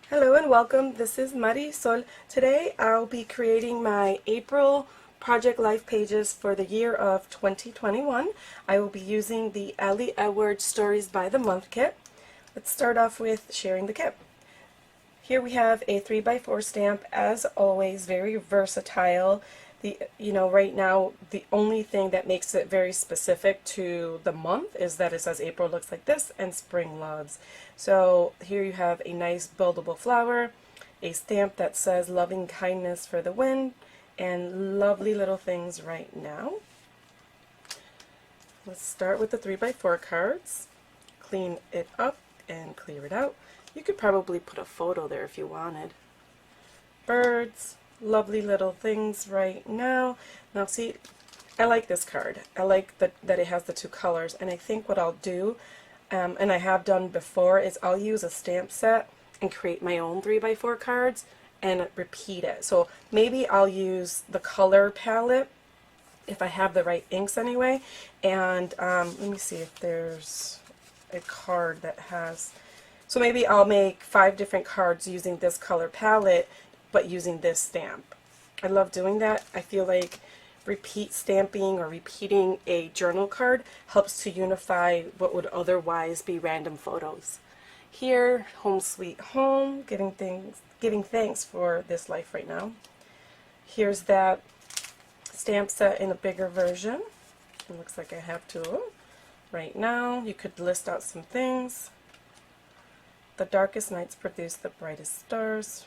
Hello and welcome. This is Marisol. Today I'll be creating my April Project Life pages for the year of 2021. I will be using the Ellie Edwards Stories by the Month kit. Let's start off with sharing the kit. Here we have a 3x4 stamp, as always, very versatile. Right now, the only thing that makes it very specific to the month is that it says April looks like this and spring loves. So here you have a nice buildable flower, a stamp that says loving kindness for the wind, and lovely little things right now. Let's start with the 3x4 cards. Clean it up and clear it out. You could probably put a photo there if you wanted. Birds, lovely little things right now. Now see, I like this card. I like that it has the two colors, and I think what I'll do, and I have done before, is I'll use a stamp set and create my own 3x4 cards and repeat it. So maybe I'll use the color palette if I have the right inks anyway, and let me see if there's a card that has, so maybe I'll make 5 different cards using this color palette but using this stamp. I love doing that. I feel like repeat stamping or repeating a journal card helps to unify what would otherwise be random photos. Here, home sweet home, giving thanks for this life right now. Here's that stamp set in a bigger version. It looks like I have 2 of them right now. You could list out some things. The darkest nights produce the brightest stars.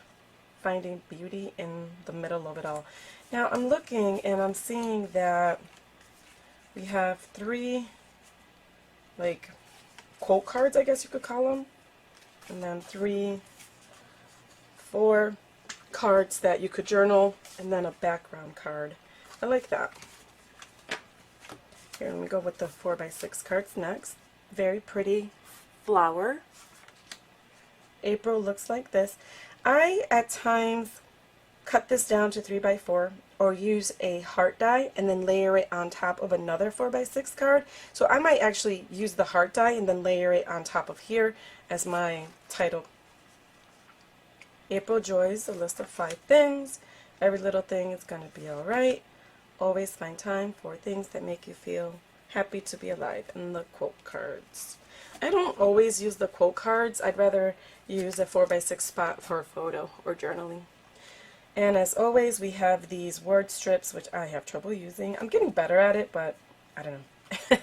Finding beauty in the middle of it all. Now I'm looking and I'm seeing that we have 3 like quote cards, I guess you could call them, and then 4 cards that you could journal, and then a background card. I like that. Here, let me go with the 4x6 cards next. Very pretty flower. April looks like this. I, at times, cut this down to 3x4 or use a heart die and then layer it on top of another 4x6 card. So I might actually use the heart die and then layer it on top of here as my title. April joys, a list of 5 things. Every little thing is going to be alright. Always find time for things that make you feel happy to be alive. And the quote cards. I don't always use the quote cards. I'd rather use a 4x6 spot for a photo or journaling. And as always, we have these word strips, which I have trouble using. I'm getting better at it, but I don't know.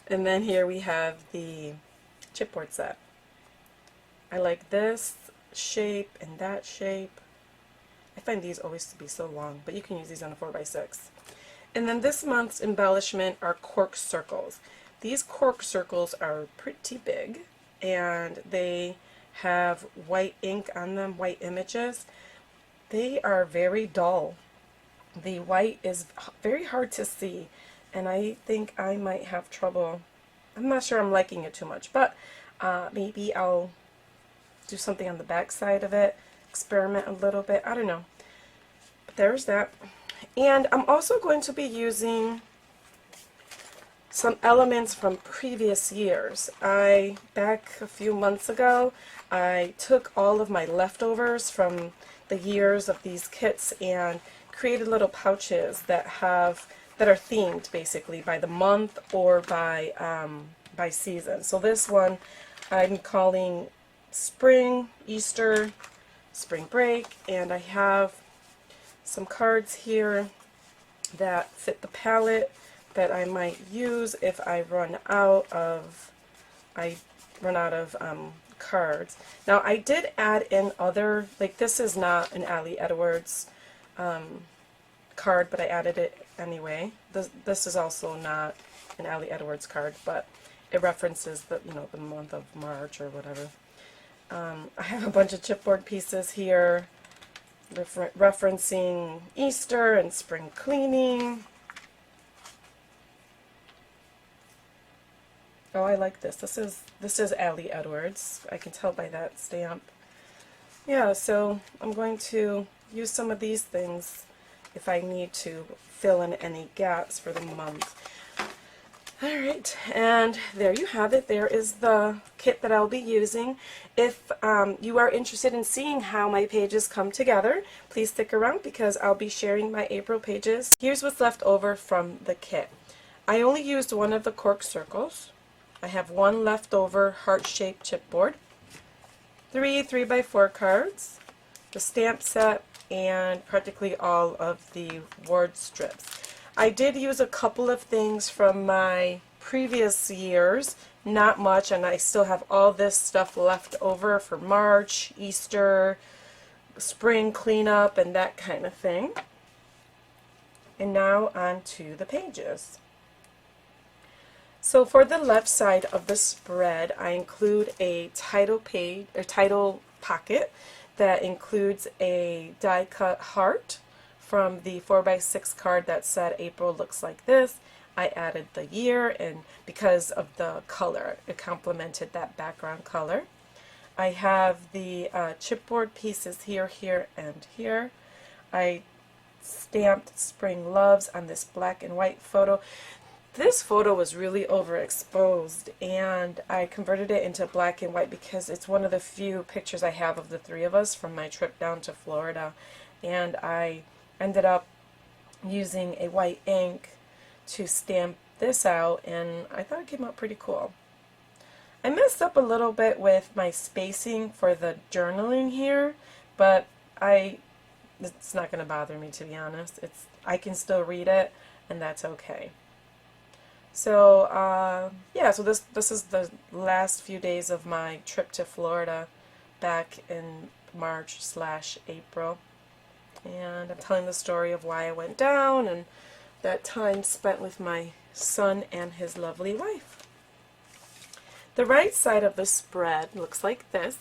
And then here we have the chipboard set. I like this shape and that shape. I find these always to be so long, but you can use these on a 4x6. And then this month's embellishment are cork circles. These cork circles are pretty big, and they have white ink on them, white images. They are very dull. The white is very hard to see, and I think I might have trouble. I'm not sure I'm liking it too much, but maybe I'll do something on the back side of it, experiment a little bit. I don't know. But there's that. And I'm also going to be using some elements from previous years. Back a few months ago, I took all of my leftovers from the years of these kits and created little pouches that are themed basically by the month or by season. So this one I'm calling Spring, Easter, Spring Break, and I have some cards here that fit the palette that I might use if I run out of cards. Now I did add in other, like this is not an Ellie Edwards card, but I added it anyway. This is also not an Ellie Edwards card, but it references the month of March or whatever. I have a bunch of chipboard pieces here referencing Easter and spring cleaning. Oh, I like this. This is Ellie Edwards. I can tell by that stamp. Yeah, so I'm going to use some of these things if I need to fill in any gaps for the month. Alright, and there you have it. There is the kit that I'll be using. If you are interested in seeing how my pages come together, please stick around because I'll be sharing my April pages. Here's what's left over from the kit. I only used one of the cork circles. I have one leftover heart-shaped chipboard, 3 3x4 cards, the stamp set, and practically all of the word strips. I did use a couple of things from my previous years, not much, and I still have all this stuff left over for March, Easter, spring cleanup, and that kind of thing. And now on to the pages. So for the left side of the spread, I include a title page, or title pocket that includes a die cut heart from the 4x6 card that said April looks like this. I added the year, and because of the color, it complemented that background color. I have the chipboard pieces here, here, and here. I stamped Spring Loves on this black and white photo. This photo was really overexposed, and I converted it into black and white because it's one of the few pictures I have of the three of us from my trip down to Florida. And I ended up using a white ink to stamp this out, and I thought it came out pretty cool. I messed up a little bit with my spacing for the journaling here, but it's not going to bother me, to be honest. I can still read it, and that's okay. So yeah, so this is the last few days of my trip to Florida back in March/April. And I'm telling the story of why I went down and that time spent with my son and his lovely wife. The right side of the spread looks like this,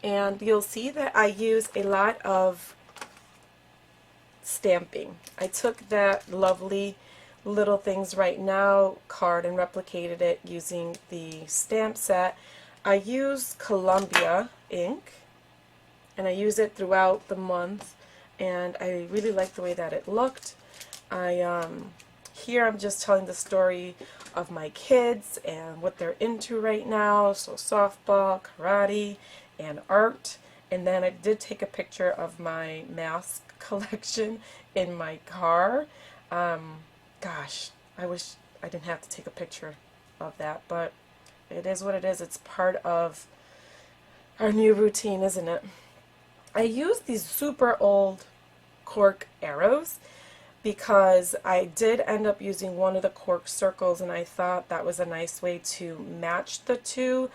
and you'll see that I use a lot of stamping. I took that lovely Little Things Right Now card and replicated it using the stamp set. I use Columbia ink, and I use it throughout the month, and I really like the way that it looked. Here I'm just telling the story of my kids and what they're into right now, so softball, karate, and art. And then I did take a picture of my mask collection in my car. Gosh, I wish I didn't have to take a picture of that, but it is what it is. It's part of our new routine, isn't it? I use these super old cork arrows because I did end up using one of the cork circles, and I thought that was a nice way to match the two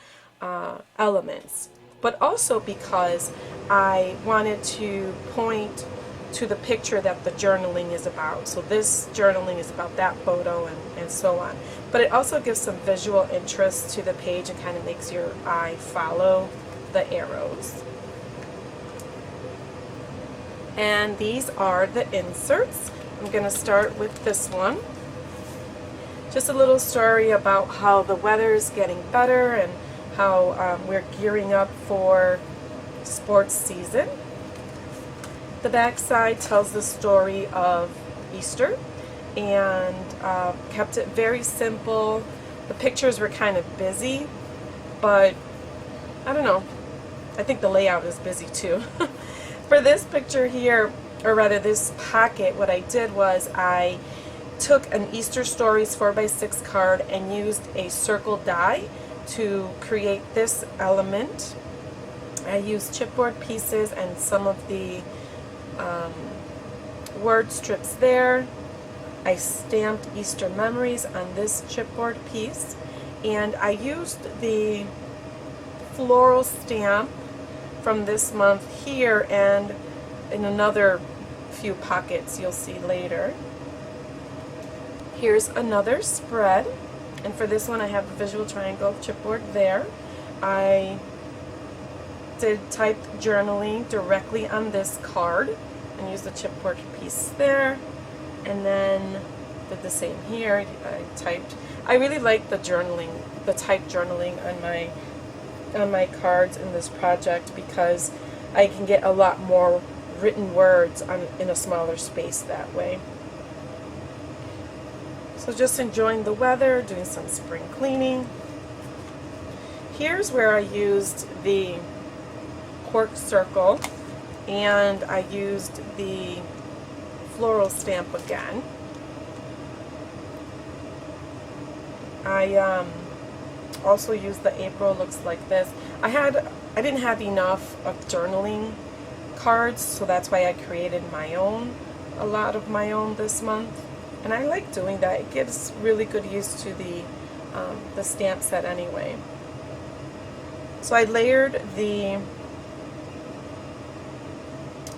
elements. But also because I wanted to point to the picture that the journaling is about. So this journaling is about that photo, and so on. But it also gives some visual interest to the page and kind of makes your eye follow the arrows. And these are the inserts. I'm going to start with this one. Just a little story about how the weather is getting better and how we're gearing up for sports season. The back side tells the story of Easter and kept it very simple. The pictures were kind of busy, but I don't know. I think the layout is busy too. For this picture here, or rather this pocket, what I did was I took an Easter Stories 4x6 card and used a circle die to create this element. I used chipboard pieces and some of the word strips there. I stamped Easter memories on this chipboard piece, and I used the floral stamp from this month here and in another few pockets you'll see later. Here's another spread, and for this one I have a visual triangle chipboard there. I did typed journaling directly on this card and used the chipboard piece there, and then did the same here. I really like the journaling, the typed journaling on my cards in this project because I can get a lot more written words in a smaller space that way. So just enjoying the weather, doing some spring cleaning. Here's where I used the cork circle and I used the floral stamp again. I also used the April looks like this. I didn't have enough of journaling cards, so that's why I created a lot of my own this month. And I like doing that. It gives really good use to the stamp set anyway. So I layered the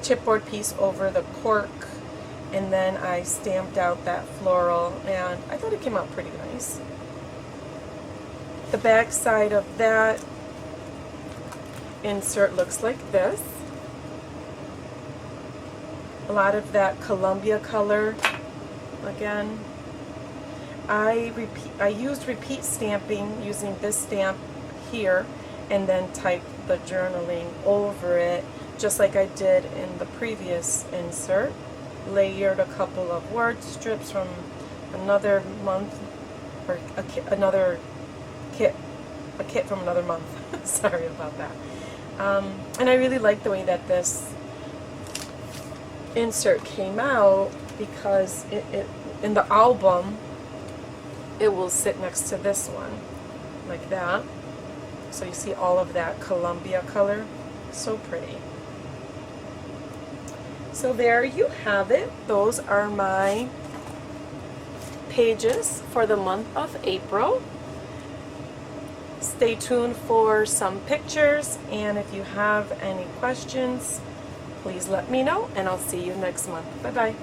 chipboard piece over the cork, and then I stamped out that floral, and I thought it came out pretty nice. The back side of that insert looks like this. A lot of that Columbia color again. I used repeat stamping using this stamp here, and then typed the journaling over it just like I did in the previous insert. Layered a couple of word strips from another month, or a kit from another month. Sorry about that. And I really like the way that this insert came out, because it in the album it will sit next to this one like that. So you see all of that Columbia color. So pretty. So there you have it. Those are my pages for the month of April. Stay tuned for some pictures, and if you have any questions, please let me know, and I'll see you next month. Bye-bye.